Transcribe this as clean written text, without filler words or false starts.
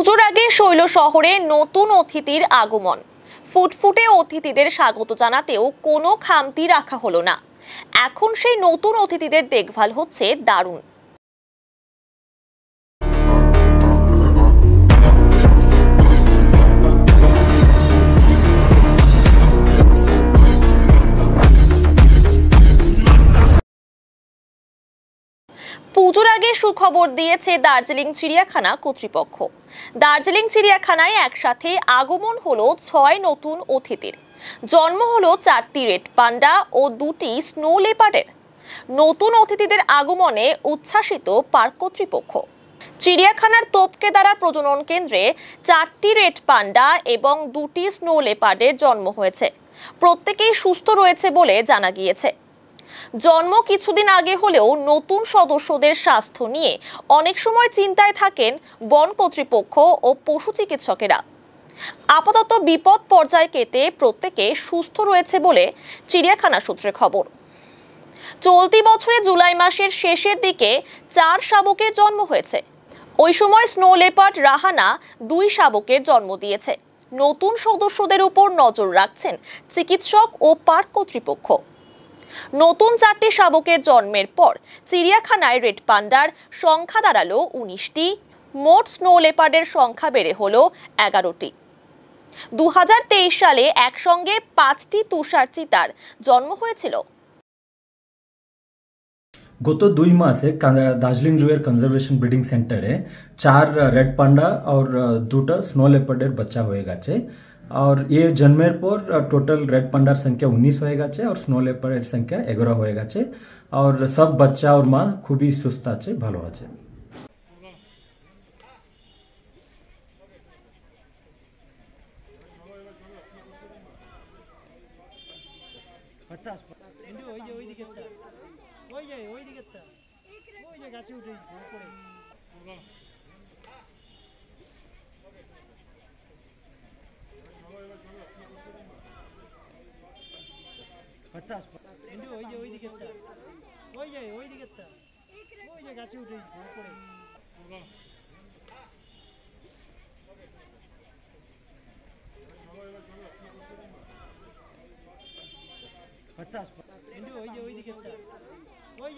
পুজোর আগে শৈল শহরে নতুন অতিথির আগমন। ফুটফুটে অতিথিদের স্বাগত জানাতেও কোনো খামতি রাখা হলো না। এখন সেই নতুন অতিথিদের দেখভাল হচ্ছে দারুণ। পুজোর আগে সুখবর দিয়েছে দার্জিলিং চিড়িয়াখানা কর্তৃপক্ষ। দার্জিলিং চিড়িয়াখানায় একসাথে আগমন হলো ৬ নতুন অতিথির। জন্ম হলো ৪টি রেড পান্ডা ও ২টি স্নো লেপার্ডের। নতুন অতিথিদের আগমনে উচ্ছ্বাসিত পার্ক কর্তৃপক্ষ। চিড়িয়াখানার তোপকেদারা প্রজনন কেন্দ্রে ৪টি রেড পান্ডা এবং ২টি স্নো লেপার্ডের জন্ম হয়েছে। প্রত্যেকেই সুস্থ রয়েছে বলে জানা গিয়েছে। জন্ম কিছুদিন আগে হলেও নতুন সদস্যদের স্বাস্থ্য নিয়ে অনেক সময় চিন্তায় থাকেন বন কর্তৃপক্ষ ও পশু চিকিৎসকেরা। আপাতত বিপদ পর্যায় কেটে প্রত্যেকে সুস্থ রয়েছে বলে চিড়িয়াখানা সূত্রে খবর। চলতি বছরে জুলাই মাসের শেষের দিকে ৪ শাবকের জন্ম হয়েছে। ওই সময় স্নো লেপার্ড রাহানা ২ শাবকের জন্ম দিয়েছে। নতুন সদস্যদের উপর নজর রাখছেন চিকিৎসক ও পার্ক কর্তৃপক্ষ। নতুন ৪টি শাবকের জন্মের পর চিড়িয়াখানায় রেড পান্ডার সংখ্যা দাঁড়ালো ১৯টি। মোট স্নো লেপার্ডের সংখ্যা বেড়ে হলো ১১টি। ২০২৩ সালে একসঙ্গে ৫টি তুষার চিতার জন্ম হয়েছিল। গত ২ মাসে দার্জিলিং জুয়ের কনজারভেশন ব্রিডিং সেন্টারে ৪ রেড পান্ডা और 2টা স্নো লেপার্ডের বাচ্চা হয়ে গেছে। और ये जन्मेर पर टोटल रेड पांडार संख्या 19 हो गए और स्नो लेपार्डर संख्या 11 हो गए और सब बच्चा और माँ खूब ही सुस्थ आछे भालो आछे। ওই